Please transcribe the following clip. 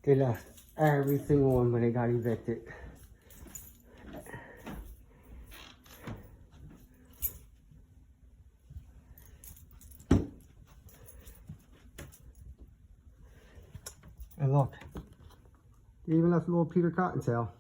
They left every single one when they got evicted. And look, they even left little Peter Cottontail.